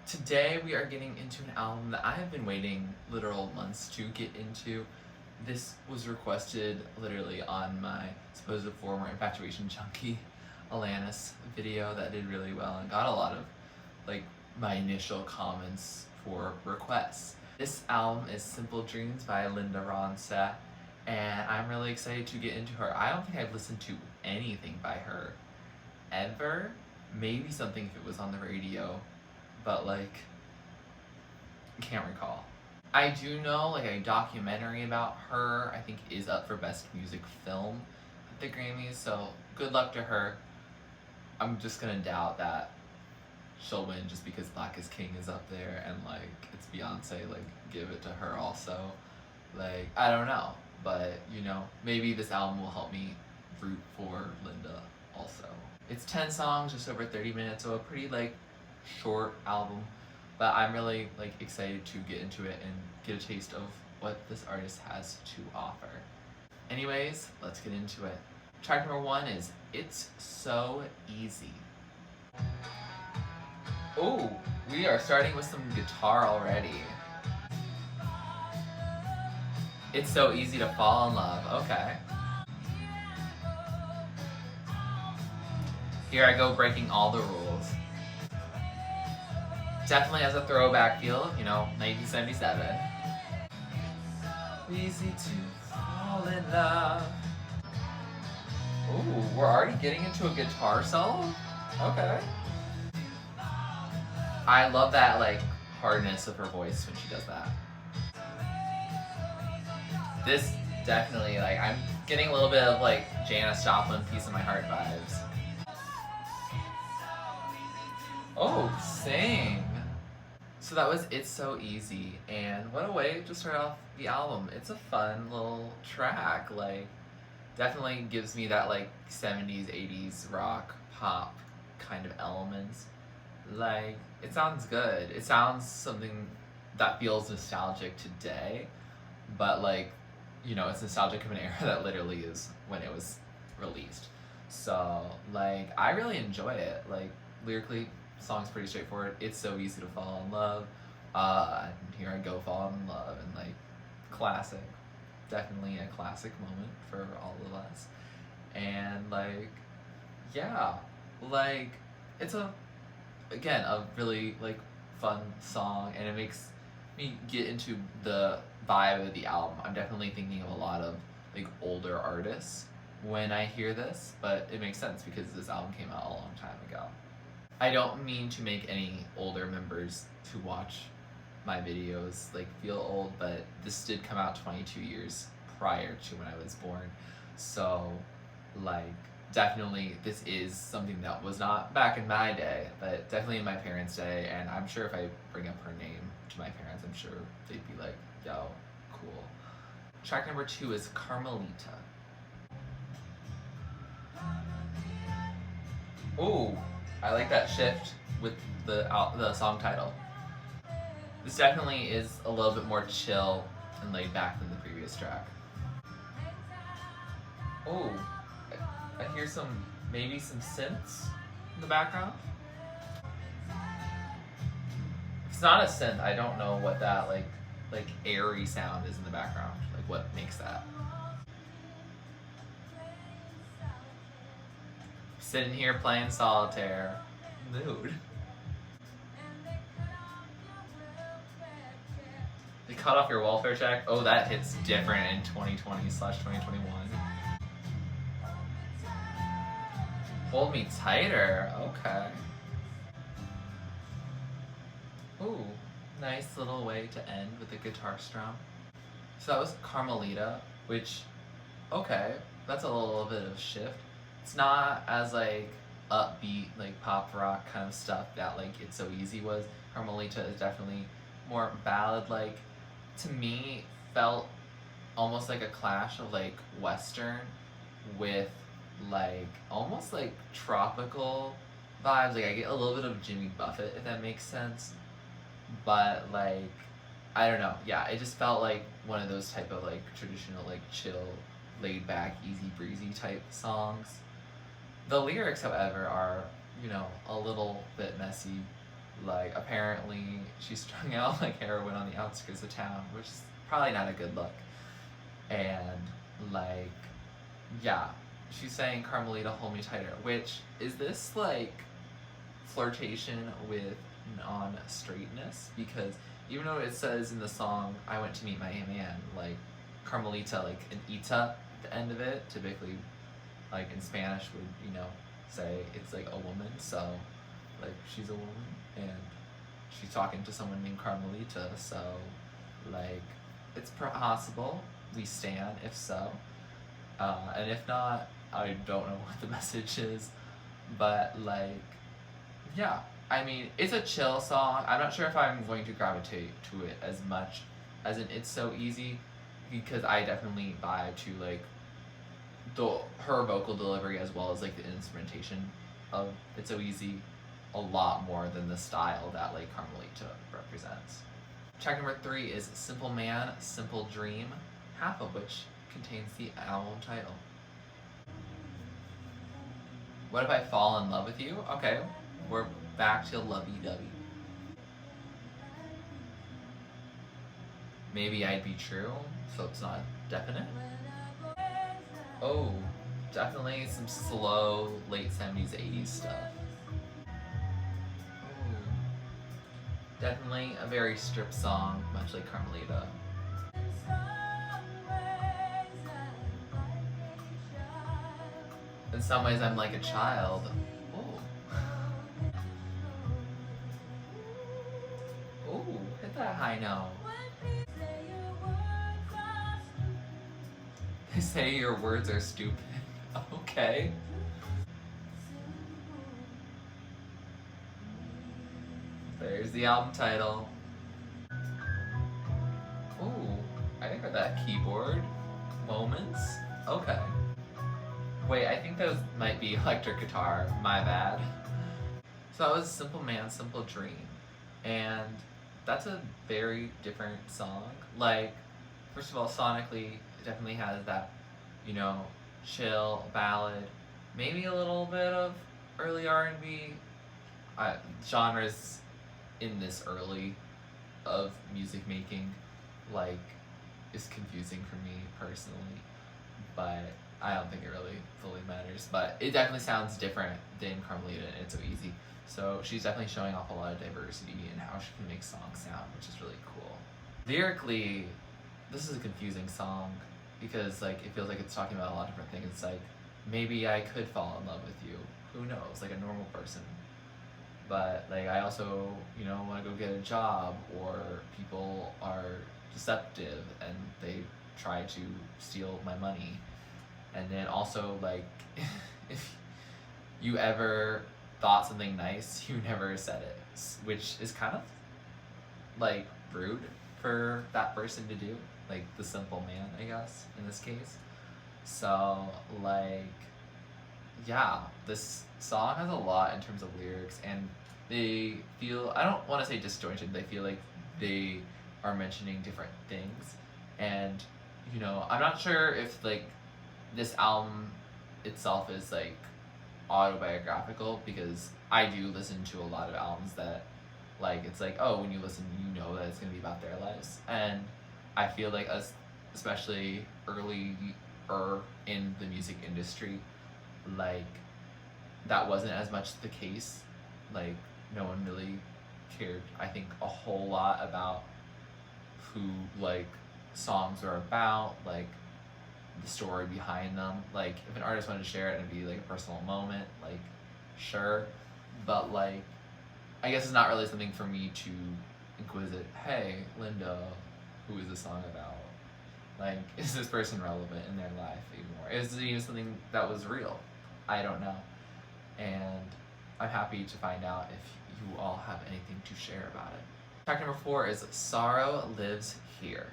Today we are getting into an album that I have been waiting literal months to get into. This was requested literally on my supposed former infatuation junkie Alanis video that did really well and got a lot of my initial comments for requests. This album is Simple Dreams by Linda Ronstadt, and I'm really excited to get into her. I don't think I've listened to anything by her ever. Maybe something if it was on the radio, but can't recall. I do know a documentary about her I think is up for Best Music Film at the Grammys, so good luck to her. I'm just gonna doubt that she'll win just because Black is King is up there and it's Beyonce, give it to her also. I don't know, but maybe this album will help me root for Linda also. It's 10 songs, just over 30 minutes, so a pretty short album, but I'm really excited to get into it and get a taste of what this artist has to offer. Anyways, let's get into it. Track number 1 is It's So Easy. Oh, we are starting with some guitar already. It's so easy to fall in love. Okay. Here I go breaking all the rules. Definitely has a throwback feel, 1977. Easy to fall in love. Ooh, we're already getting into a guitar solo? Okay. I love that hardness of her voice when she does that. This definitely I'm getting a little bit of Janis Joplin Piece of My Heart vibes. Oh, sing! So that was It's So Easy, and what a way to start off the album. It's a fun little track, definitely gives me that 70s, 80s rock, pop kind of elements. It sounds good. It sounds something that feels nostalgic today, but it's nostalgic of an era that literally is when it was released. So I really enjoy it. Lyrically, song's pretty straightforward. It's so easy to fall in love. And here I go falling in love, and classic. Definitely a classic moment for all of us. And yeah, it's a really fun song, and it makes me get into the vibe of the album. I'm definitely thinking of a lot of older artists when I hear this, but it makes sense because this album came out a long time ago. I don't mean to make any older members to watch my videos feel old, but this did come out 22 years prior to when I was born. So definitely this is something that was not back in my day, but definitely in my parents' day, and I'm sure if I bring up her name to my parents, I'm sure they'd be yo, cool. Track number 2 is Carmelita. Ooh, I like that shift with the song title. This definitely is a little bit more chill and laid back than the previous track. Ooh, I hear maybe some synths in the background. If it's not a synth, I don't know what that airy sound is in the background. What makes that? Sitting here playing solitaire. Mood. They cut off your welfare check? Oh, that hits different in 2020/2021. Hold Me Tighter. Okay. Ooh, nice little way to end with a guitar strum. So that was Carmelita, which, okay, that's a little bit of a shift. It's not as upbeat, pop rock kind of stuff that It's So Easy was. Carmelita is definitely more ballad. To me, felt almost like a clash of Western with almost tropical vibes. I get a little bit of Jimmy Buffett, if that makes sense. But I don't know. Yeah, it just felt like one of those type of traditional chill, laid back, easy breezy type songs. The lyrics, however, are a little bit messy, Like, apparently she's strung out like heroin on the outskirts of town, which is probably not a good look. And, like, yeah, she's saying, Carmelita, hold me tighter. Which, is this, like, flirtation with non-straightness? Because even though it says in the song, I went to meet my man, like, Carmelita, like, an ita at the end of it, typically, like, in Spanish would, you know, say it's, like, a woman, so, like, she's a woman, and she's talking to someone named Carmelita, so, like, it's possible we stand, if so. And if not, I don't know what the message is, but, like, yeah, I mean, it's a chill song. I'm not sure if I'm going to gravitate to it as much as in It's So Easy, because I definitely vibe to, like, her vocal delivery as well as, like, the instrumentation of It's So Easy a lot more than the style that, like, Carmelita represents. Track number 3 is Simple Man, Simple Dream, half of which contains the album title. What if I fall in love with you? Okay, we're back to lovey-dovey. Maybe I'd be true, so it's not definite. Oh, definitely some slow late 70s, 80s stuff. Oh, definitely a very stripped song, much like Carmelita. In some ways, I'm like a child. Oh. Oh, hit that high note. They say your words are stupid. Okay. There's the album title. Ooh, I think that keyboard moments. Okay. Wait, I think those might be electric guitar. My bad. So that was Simple Man, Simple Dream. And that's a very different song. Like, first of all, sonically, it definitely has that, you know, chill ballad, maybe a little bit of early R&B. Genres in this early of music making, like, is confusing for me personally, but I don't think it really fully matters. But it definitely sounds different than Carmelita and It's So Easy. So she's definitely showing off a lot of diversity in how she can make songs sound, which is really cool. Lyrically, this is a confusing song because, like, it feels like it's talking about a lot of different things. It's like, maybe I could fall in love with you. Who knows? Like a normal person. But, like, I also, you know, want to go get a job, or people are deceptive and they try to steal my money. And then also, like, if you ever thought something nice, you never said it, which is kind of, like, rude for that person to do, like the simple man, I guess, in this case. So, like, yeah, this song has a lot in terms of lyrics, and they feel, I don't want to say disjointed, they feel like they are mentioning different things. And, you know, I'm not sure if, like, this album itself is, like, autobiographical, because I do listen to a lot of albums that, like, it's like, oh, when you listen, you know that it's going to be about their lives. And I feel like us, especially early in the music industry, like, that wasn't as much the case. Like, no one really cared, I think, a whole lot about who, like, songs are about, like, the story behind them. Like, if an artist wanted to share it and it'd be, like, a personal moment, like, sure. But, like, I guess it's not really something for me to inquisite, hey, Linda, who is this song about? Like, is this person relevant in their life anymore? Is it even something that was real? I don't know. And I'm happy to find out if you all have anything to share about it. Track number 4 is Sorrow Lives Here.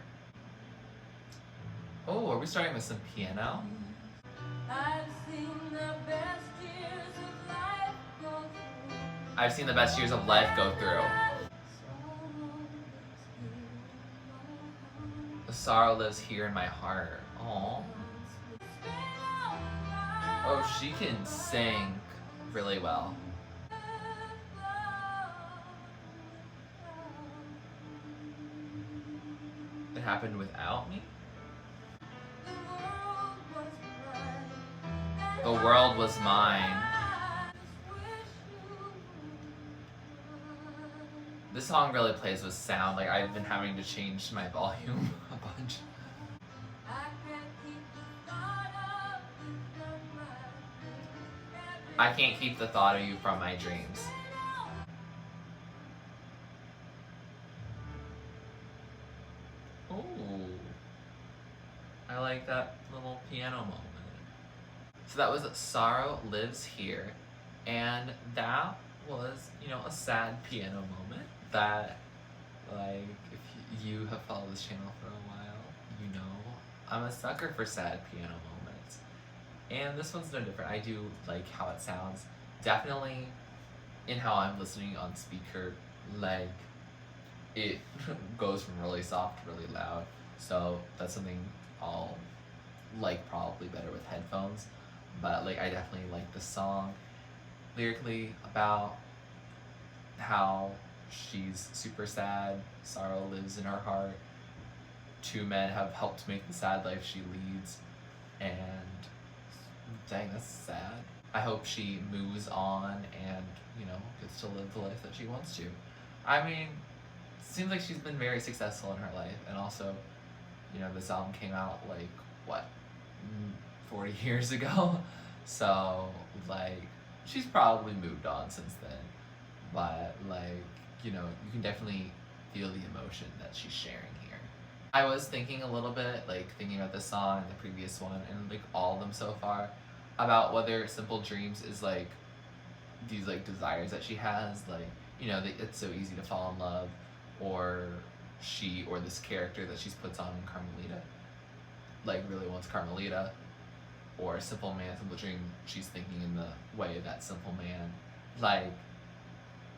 Oh, are we starting with some piano? I've seen the best years of life go through. The sorrow lives here in my heart. Aww. Oh, she can sing really well. could happen without me. The world was mine. This song really plays with sound. Like, I've been having to change my volume a bunch. I can't keep the thought of you from my dreams. Ooh. I like that little piano moment. So that was Sorrow Lives Here. And that was, you know, a sad piano moment that, like, if you have followed this channel for a while, you know I'm a sucker for sad piano moments. And this one's no different. I do like how it sounds. Definitely in how I'm listening on speaker, like, it goes from really soft to really loud. So that's something I'll like probably better with headphones. But like, I definitely like the song lyrically about how she's super sad, sorrow lives in her heart. Two men have helped make the sad life she leads, and dang, that's sad. I hope she moves on and, you know, gets to live the life that she wants to. I mean, seems like she's been very successful in her life, and also, you know, this album came out like, what, 40 years ago? So, like, she's probably moved on since then. But, like, you know, you can definitely feel the emotion that she's sharing here. I was thinking a little bit, like, thinking about this song and the previous one, and, like, all of them so far, about whether Simple Dreams is, like, these, like, desires that she has, like, you know, it's so easy to fall in love, or she, or this character that she's puts on in Carmelita, like, really wants Carmelita, or Simple Man, Simple Dream, she's thinking in the way of that simple man. Like,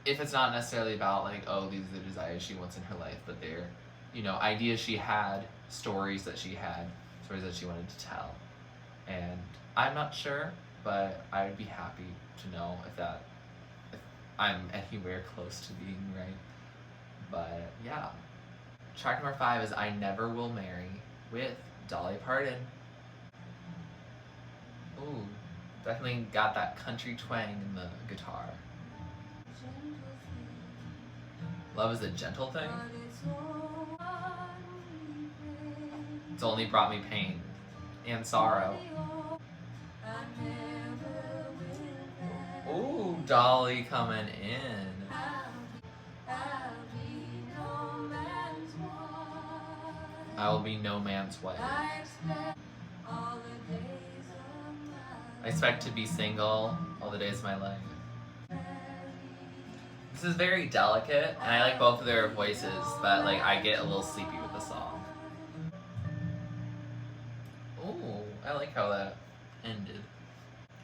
if it's not necessarily about, like, oh, these are the desires she wants in her life, but they're, you know, ideas she had, stories that she had, stories that she wanted to tell. And I'm not sure, but I would be happy to know if I'm anywhere close to being right. But yeah. Track number 5 is I Never Will Marry with Dolly Parton. Ooh, definitely got that country twang in the guitar. Love is a gentle thing? It's only brought me pain and sorrow. Ooh, Dolly coming in. I will be no man's wife. I expect to be single all the days of my life. This is very delicate, and I like both of their voices, but like I get a little sleepy with the song. Ooh, I like how that ended.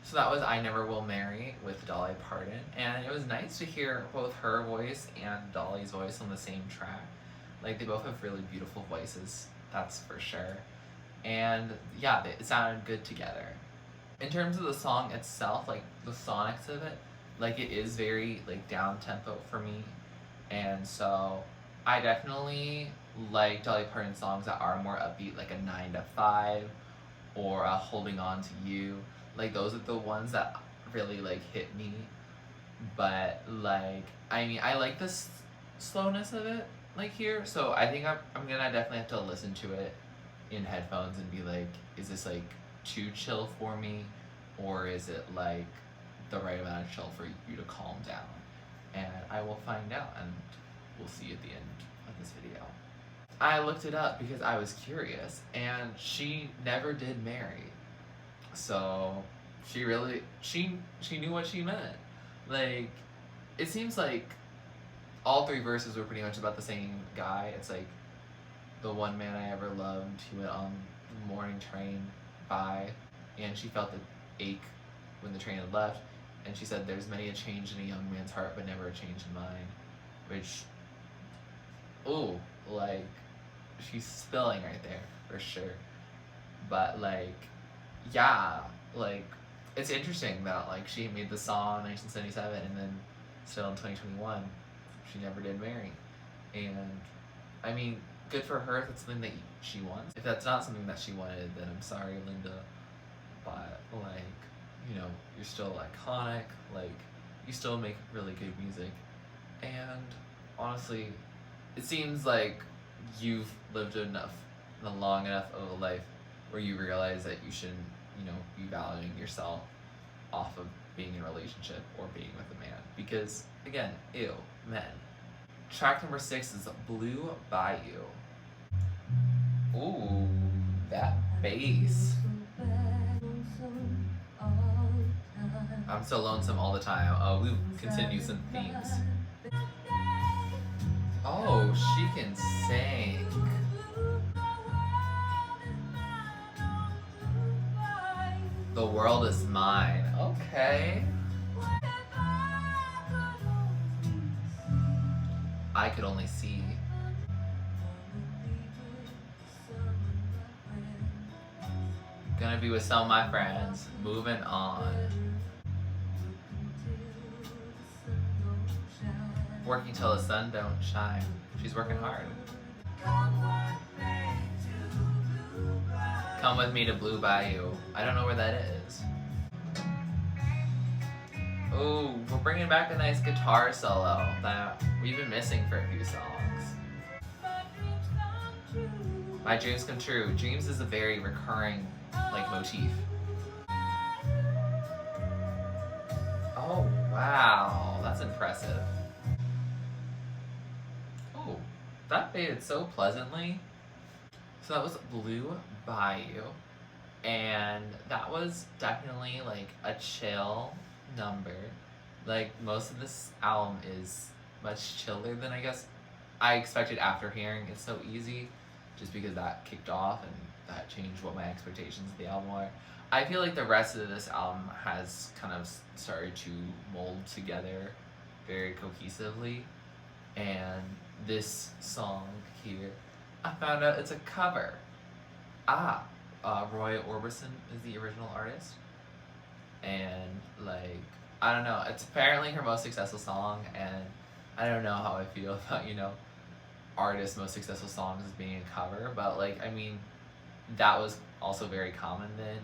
So that was I Never Will Marry with Dolly Parton, and it was nice to hear both her voice and Dolly's voice on the same track. Like, they both have really beautiful voices, that's for sure. And yeah, it sounded good together. In terms of the song itself, like the sonics of it, like it is very like down tempo for me, and so I definitely like Dolly Parton songs that are more upbeat, like a 9 to 5 or a Holding On to You. Like, those are the ones that really like hit me. But like, I mean, I like the slowness of it like here, so I think I'm gonna definitely have to listen to it in headphones and be like, is this like too chill for me, or is it like the right amount of chill for you to calm down? And I will find out, and we'll see at the end of this video. I looked it up because I was curious, and she never did marry. So she really, she knew what she meant. Like, it seems like all 3 verses were pretty much about the same guy. It's like, the one man I ever loved, he went on the morning train by, and she felt the ache when the train had left, and she said, there's many a change in a young man's heart, but never a change in mine. Which, ooh, like, she's spilling right there, for sure. But like, yeah, like, it's interesting that like she made the song in 1977, and then still in 2021, she never did marry. And I mean, good for her if that's something that she wants. If that's not something that she wanted, then I'm sorry, Linda. But like, you know, you're still iconic. Like, you still make really good music. And honestly, it seems like you've lived long enough of a life where you realize that you shouldn't, you know, be valuing yourself off of being in a relationship or being with a man. Because, again, ew, men. Track number 6 is Blue Bayou. Ooh, that bass. I'm so lonesome all the time. Oh, we continue some themes. Oh, she can sing. The world is mine. Okay. I could only see. Gonna be with some of my friends. Moving on. Working till the sun don't shine. She's working hard. Come with me to Blue Bayou. I don't know where that is. Ooh, we're bringing back a nice guitar solo that we've been missing for a few songs. My dreams come true. Dreams is a very recurring, motif. Oh, wow. That's impressive. Oh, that faded so pleasantly. So that was Blue Bayou. And that was definitely, a chill number. Most of this album is much chiller than I guess I expected after hearing It's So Easy, just because that kicked off and that changed what my expectations of the album were. I feel like the rest of this album has kind of started to mold together very cohesively, and this song here, I found out it's a cover. Roy Orbison is the original artist, and I don't know, it's apparently her most successful song, and I don't know how I feel about, artists' most successful songs as being a cover, but that was also very common then.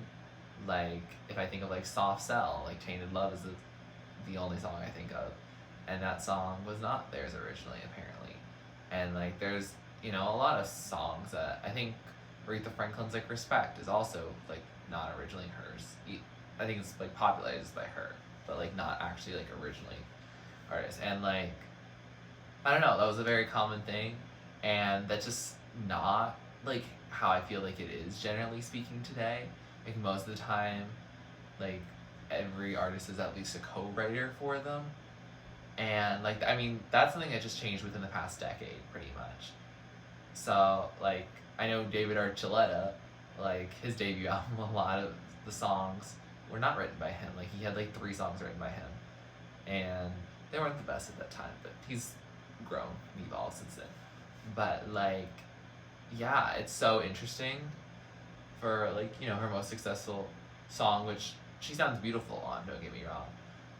If I think of Soft Cell, Tainted Love is the only song I think of, and that song was not theirs originally, apparently. And there's a lot of songs that I think Aretha Franklin's Respect is also not originally hers. I think it's popularized by her, but not actually originally artist. And I don't know, that was a very common thing, and that's just not how I feel it is generally speaking today. Most of the time, every artist is at least a co-writer for them, and that's something that just changed within the past decade pretty much. So I know David Archuleta, his debut album, a lot of the songs were not written by him. He had 3 songs written by him, and they weren't the best at that time, but he's grown and evolved since then. But yeah, it's so interesting for her most successful song, which she sounds beautiful on, don't get me wrong,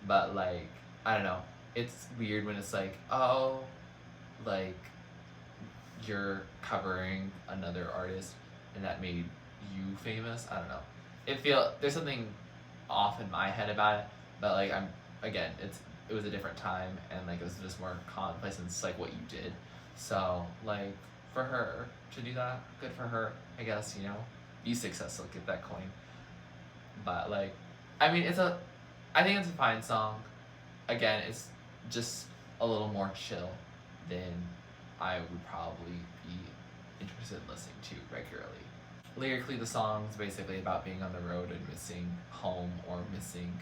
but I don't know, it's weird when it's you're covering another artist and that made you famous. I don't know, there's something off in my head about it, but it was a different time, and it was just more commonplace, and it's what you did. So for her to do that, good for her, I guess. Be successful, get that coin. But I think it's a fine song. Again, it's just a little more chill than I would probably be interested in listening to regularly. Lyrically, the song's basically about being on the road and missing home, or missing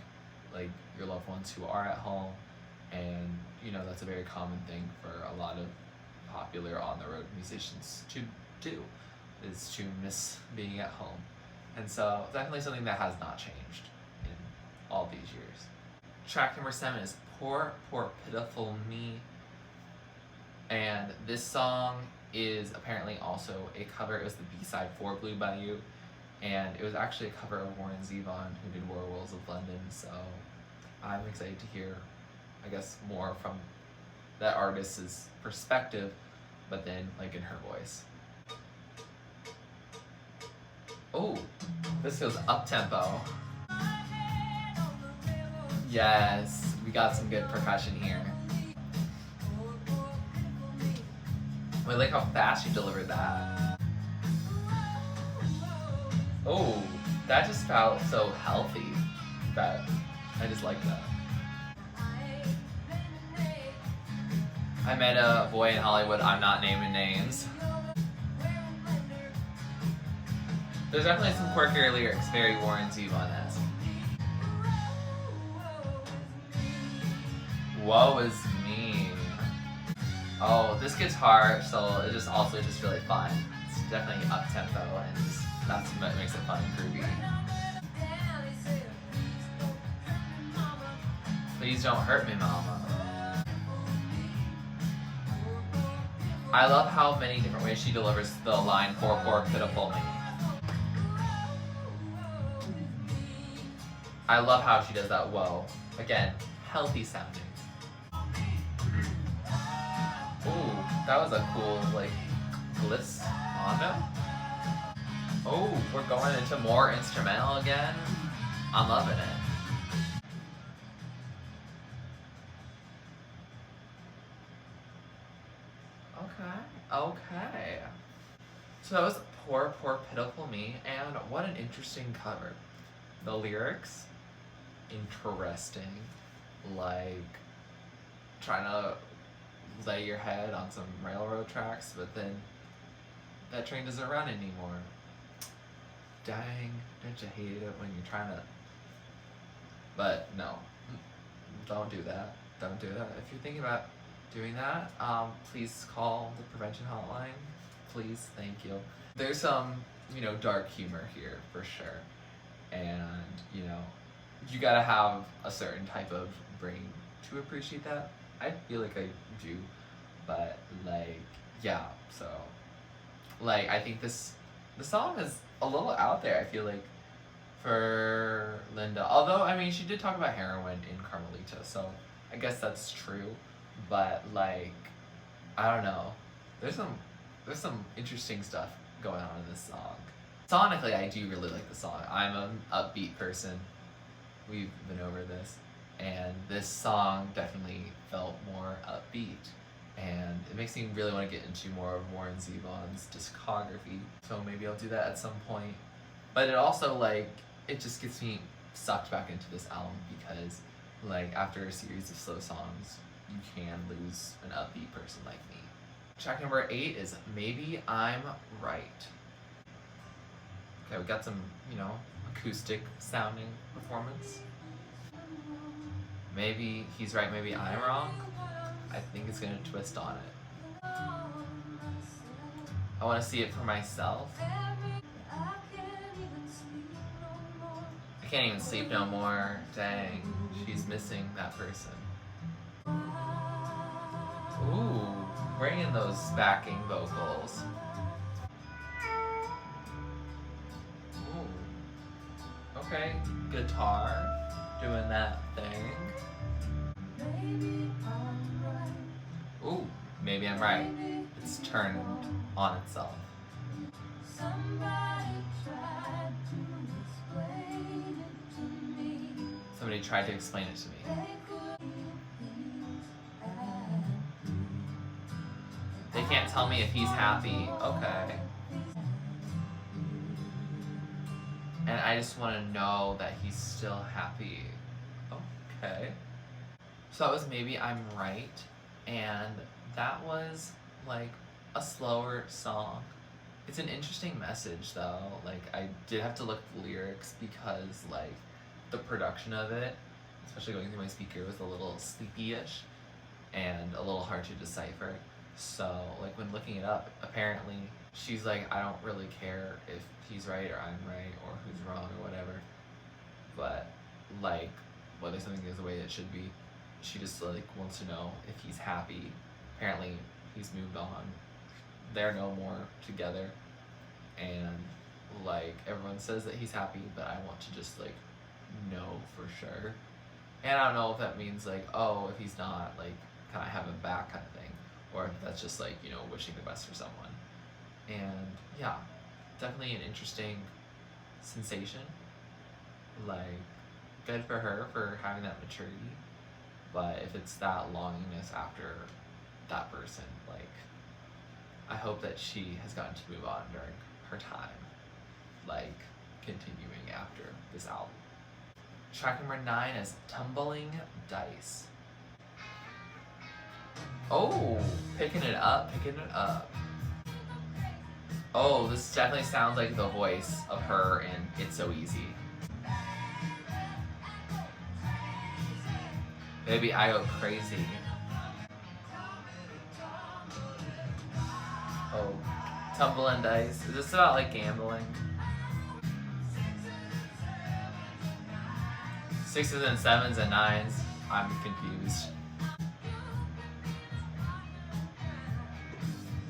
your loved ones who are at home, and that's a very common thing for a lot of popular on the road musicians to do, is to miss being at home. And so definitely something that has not changed in all these years. Track number 7 is Poor, Poor Pitiful Me. And this song is apparently also a cover. It was the B-side for Blue Bayou, and it was actually a cover of Warren Zevon, who did Werewolves of London. So I'm excited to hear, I guess, more from that artist's perspective, but then in her voice. Oh, this feels up-tempo. Yes, we got some good percussion here. I like how fast you delivered that. Oh, that just felt so healthy. That I just like that. I met a boy in Hollywood, I'm not naming names. There's definitely some quirkier lyrics, very Warren Zevon-esque. Woe is me. Oh, this guitar solo is just also just really fun. It's definitely up tempo, and that's what makes it fun and groovy. Please don't hurt me, mama. I love how many different ways she delivers the line "poor, poor, pitiful me." I love how she does that. Whoa, again, healthy sounding. Ooh, that was a cool, like, glissando. Oh, we're going into more instrumental again. I'm loving it. Okay. So that was Poor, Poor, Pitiful Me, and what an interesting cover. The lyrics, interesting. Like, trying to lay your head on some railroad tracks, but then that train doesn't run anymore. Dang, don't you hate it when you're trying to... But no, don't do that. Don't do that. If you're thinking about doing that, please call the prevention hotline. Please, thank you. There's some, dark humor here for sure. And, you gotta have a certain type of brain to appreciate that. I feel like I do, but yeah, so I think the song is a little out there, I feel like, for Linda. Although, she did talk about heroin in Carmelita, so I guess that's true, but I don't know. There's some interesting stuff going on in this song. Sonically, I do really like the song. I'm an upbeat person. We've been over this. And this song definitely felt more upbeat. And it makes me really want to get into more of Warren Zevon's discography. So maybe I'll do that at some point. But it also, it just gets me sucked back into this album because, after a series of slow songs, you can lose an upbeat person like me. Track number 8 is Maybe I'm Right. Okay, we got some, acoustic sounding performance. Maybe he's right, maybe I'm wrong. I think it's gonna twist on it. I wanna see it for myself. I can't even sleep no more. Dang, she's missing that person. Ooh, bring in those backing vocals. Ooh. Okay, guitar doing that thing. Ooh, maybe I'm right. It's turned on itself. Somebody tried to explain it to me. They can't tell me if he's happy. Okay. And I just want to know that he's still happy. Okay. So that was Maybe I'm Right. And that was a slower song. It's an interesting message though. I did have to look at the lyrics because the production of it, especially going through my speaker, was a little sleepy-ish and a little hard to decipher. So when looking it up, apparently she's I don't really care if he's right or I'm right or who's wrong or whatever. But whether something is the way it should be, she just wants to know if he's happy. Apparently he's moved on. They're no more together. And everyone says that he's happy, but I want to just know for sure. And I don't know if that means oh, if he's not, can I have him back kind of thing. Or if that's just wishing the best for someone. And yeah, definitely an interesting sensation. Like, good for her for having that maturity. But if it's that longingness after that person, like, I hope that she has gotten to move on during her time, like, continuing after this album. Track number 9 is Tumbling Dice. Oh, picking it up. Oh, this definitely sounds like the voice of her in It's So Easy. Maybe I Go Crazy. Oh, Tumbling Dice. Is this about like gambling? Sixes and sevens and nines. I'm confused.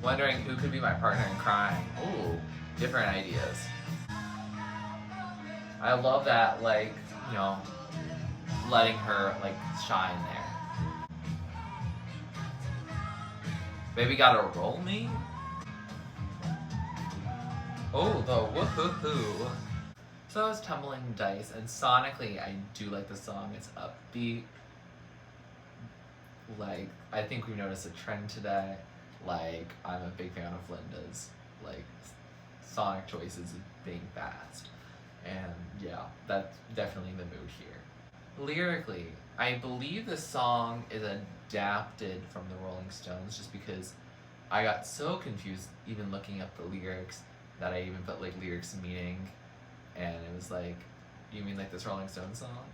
Wondering who could be my partner in crime. Ooh, different ideas. I love that, like, you know, letting her, like, shine there. Baby Gotta Roll Me? Oh, the woohoo. So that was Tumbling Dice, and sonically, I do like the song. It's upbeat. Like, I think we've noticed a trend today. Like, I'm a big fan of Linda's, like, sonic choices of being fast. And yeah, that's definitely the mood here. Lyrically, I believe the song is adapted from the Rolling Stones just because I got so confused even looking up the lyrics that I even put, like, lyrics meaning, and it was like, you mean like this Rolling Stones song?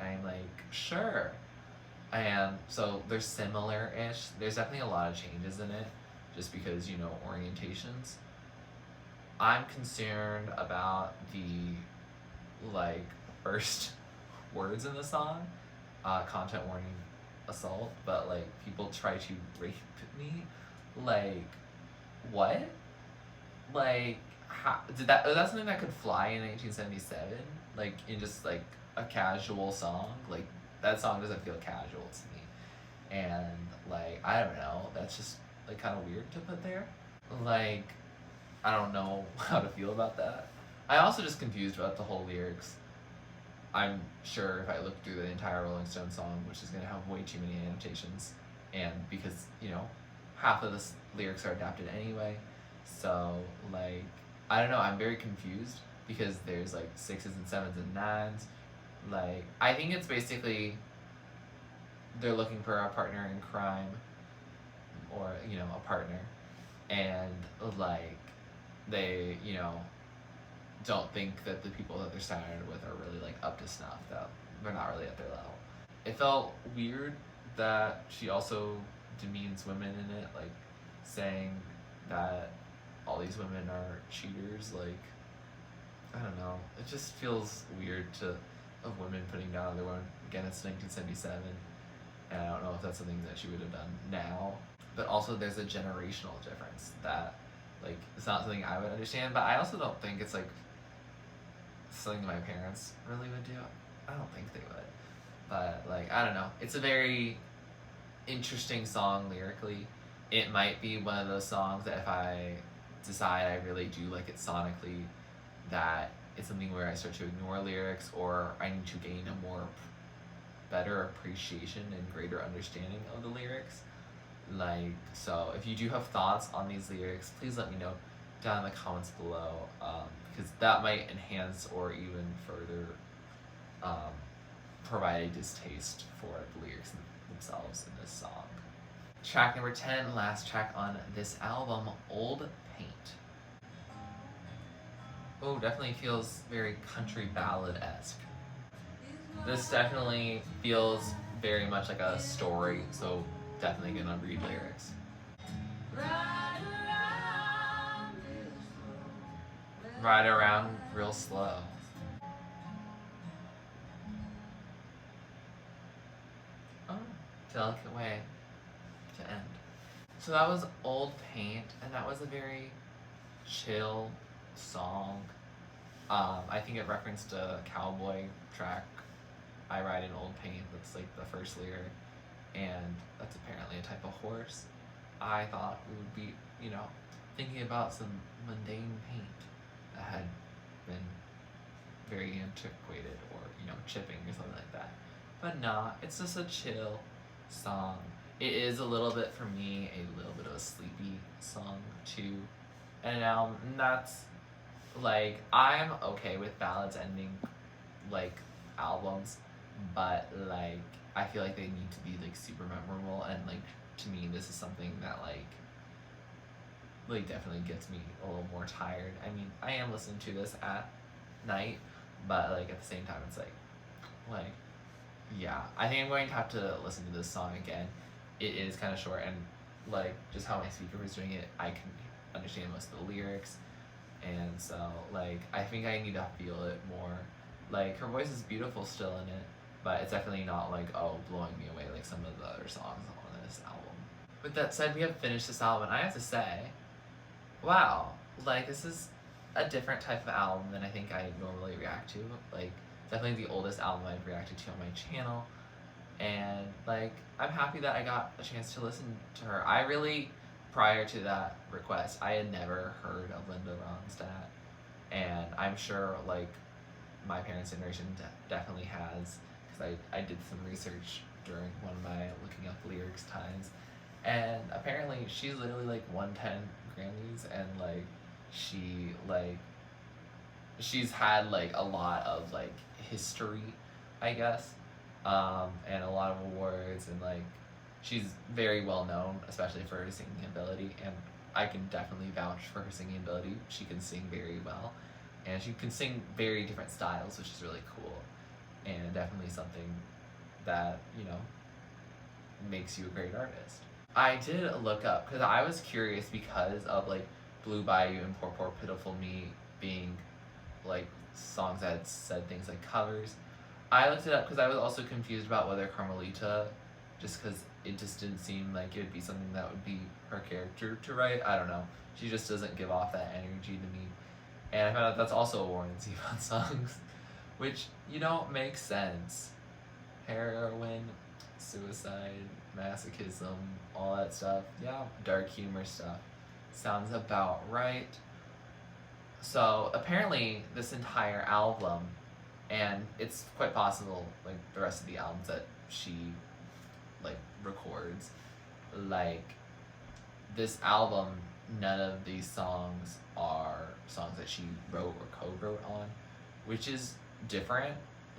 I'm like, sure. And so they're similar-ish. There's definitely a lot of changes in it, just because, you know, orientations. I'm concerned about the, like, first words in the song. Content warning, assault, but, like, people try to rape me. Like, what? Like, how, was that something that could fly in 1977? Like, in just, like, a casual song? Like, that song doesn't feel casual to me. And, like, I don't know, that's just, like, kind of weird to put there. Like, I don't know how to feel about that. I also just confused about the whole lyrics. I'm sure if I look through the entire Rolling Stone song, which is going to have way too many annotations, and because, you know, half of the lyrics are adapted anyway, so, like, I don't know, I'm very confused, because there's, like, sixes and sevens and nines. Like, I think it's basically they're looking for a partner in crime, or, you know, a partner, and, like, they, you know, don't think that the people that they're started with are really, like, up to snuff, that they're not really at their level. It felt weird that she also demeans women in it, like, saying that all these women are cheaters. Like, I don't know, it just feels weird of women putting down other women. Again, it's 1977, and I don't know if that's something that she would have done now. But also there's a generational difference that, like, it's not something I would understand, but I also don't think it's, like, something my parents really would do. I don't think they would. But, like, I don't know. It's a very interesting song lyrically. It might be one of those songs that if I decide I really do like it sonically, that it's something where I start to ignore lyrics, or I need to gain a more better appreciation and greater understanding of the lyrics. Like, so if you do have thoughts on these lyrics, please let me know down in the comments below, because that might enhance or even further provide a distaste for the lyrics themselves in this song. Track number 10, last track on this album, Old Paint. Oh, definitely feels very country ballad-esque. This definitely feels very much like a story, so definitely gonna read lyrics. Ride around real slow. Oh, delicate way to end. So that was Old Paint, and that was a very chill song. I think it referenced a cowboy track, I Ride in Old Paint. That's like the first lyric, and that's apparently a type of horse. I thought we would be, you know, thinking about some mundane paint that had been very antiquated or, you know, chipping or something like that. But nah, it's just a chill song. It is a little bit, for me, a little bit of a sleepy song too. And that's like, I'm okay with ballads ending like albums, but like I feel like they need to be like super memorable, and like to me this is something that like definitely gets me a little more tired. I mean, I am listening to this at night, but like at the same time it's like yeah, I think I'm going to have to listen to this song again. It is kind of short, and like just how my speaker was doing it, I can understand most of the lyrics, and so like I think I need to feel it more. Like her voice is beautiful still in it, but it's definitely not like, oh, blowing me away like some of the other songs on this album. With that said, we have finished this album, and I have to say, wow, like this is a different type of album than I think I normally react to. Like definitely the oldest album I've reacted to on my channel, and like I'm happy that I got a chance to listen to her. I really, prior to that request, I had never heard of Linda Ronstadt, and I'm sure like my parents' generation definitely has, because I did some research during one of my looking up lyrics times, and apparently she's literally like won 10 Grammys, and like she's had like a lot of like history, I guess, and a lot of awards, and like she's very well known, especially for her singing ability, and I can definitely vouch for her singing ability. She can sing very well, and she can sing very different styles, which is really cool, and definitely something that, you know, makes you a great artist. I did look up, because I was curious, because of like Blue Bayou and Poor Poor Pitiful Me being like songs that said things like covers. I looked it up because I was also confused about whether Carmelita, just because it just didn't seem like it would be something that would be her character to write. I don't know. She just doesn't give off that energy to me. And I found out that's also a Warren Zevon songs, which, you know, makes sense. Heroin, suicide, masochism, all that stuff. Yeah, dark humor stuff. Sounds about right. So apparently this entire album, and it's quite possible like the rest of the albums that she like records, like this album, none of these songs are songs that she wrote or co-wrote on, which is different.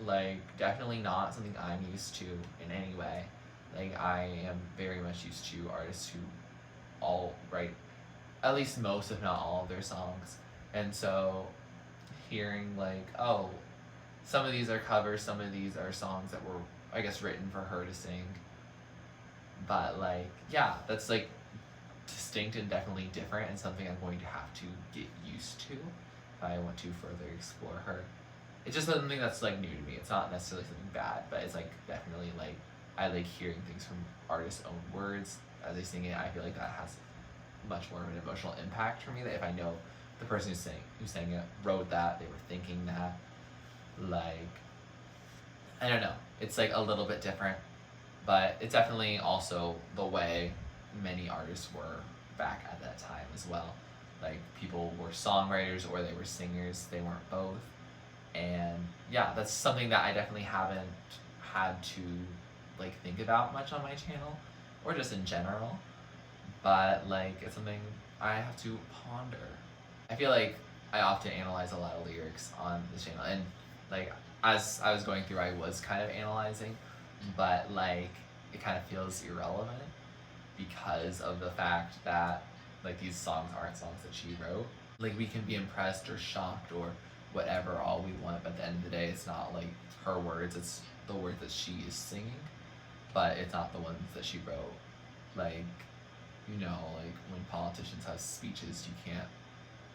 Like definitely not something I'm used to in any way. Like I am very much used to artists who all write at least most, if not all, of their songs. And so hearing like, oh, some of these are covers, some of these are songs that were, I guess, written for her to sing. But like, yeah, that's like distinct and definitely different, and something I'm going to have to get used to if I want to further explore her. It's just something that's like new to me. It's not necessarily something bad, but it's like definitely like I like hearing things from artists' own words as they sing it. I feel like that has much more of an emotional impact for me, that if I know the person who sang it wrote that, they were thinking that, like, I don't know, it's like a little bit different, but it's definitely also the way many artists were back at that time as well. Like people were songwriters or they were singers, they weren't both. And yeah, that's something that I definitely haven't had to like think about much on my channel, or just in general, but like it's something I have to ponder. I feel like I often analyze a lot of lyrics on this channel, and like as I was going through, I was kind of analyzing, but like it kind of feels irrelevant because of the fact that like these songs aren't songs that she wrote. Like we can be impressed or shocked or whatever all we want, but at the end of the day, it's not like her words, it's the words that she is singing, but it's not the ones that she wrote. Like, you know, like when politicians have speeches, you can't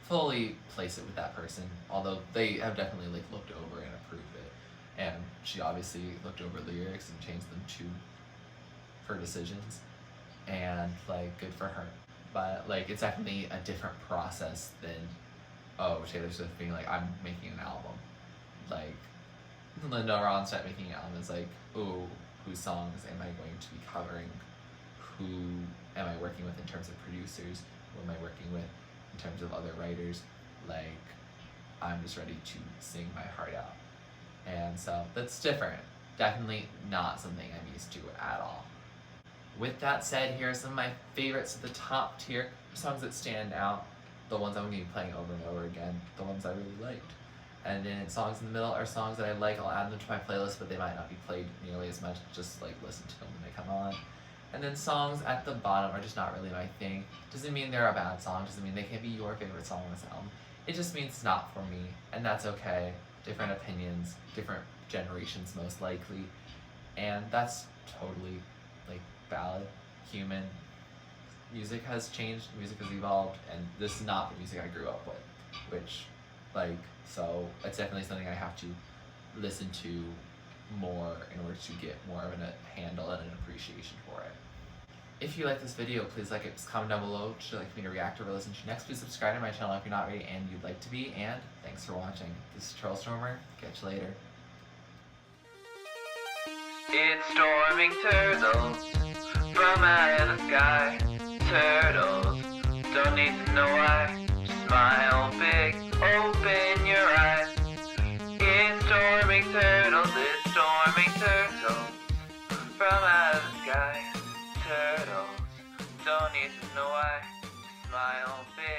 fully place it with that person, although they have definitely like looked over and approved it, and she obviously looked over lyrics and changed them to her decisions, and like good for her. But like it's definitely a different process than, oh, Taylor Swift being like, I'm making an album. Like Linda Ronstadt making an album is like, ooh, whose songs am I going to be covering? Who am I working with in terms of producers? Who am I working with in terms of other writers? Like, I'm just ready to sing my heart out. And so that's different. Definitely not something I'm used to at all. With that said, here are some of my favorites at the top tier, songs that stand out, the ones I'm going to be playing over and over again, the ones I really liked. And then songs in the middle are songs that I like. I'll add them to my playlist, but they might not be played nearly as much. Just like listen to them when they come on. And then songs at the bottom are just not really my thing. Doesn't mean they're a bad song. Doesn't mean they can't be your favorite song on this album. It just means it's not for me, and that's okay. Different opinions, different generations most likely, and that's totally like valid, human. Music has changed, music has evolved, and this is not the music I grew up with, so it's definitely something I have to listen to more in order to get more of a handle and an appreciation for it. If you like this video, please like it, just comment down below. Would you like me to react or listen to next? Please subscribe to my channel if you're not already and you'd like to be, and thanks for watching. This is TurtleStormer. Catch you later. It's storming turtles from out of the sky. Turtles, don't need to know why. Smile big, open your eyes. It's storming turtles, it's storming turtles from out of the sky. Turtles, don't need to know why. Smile big.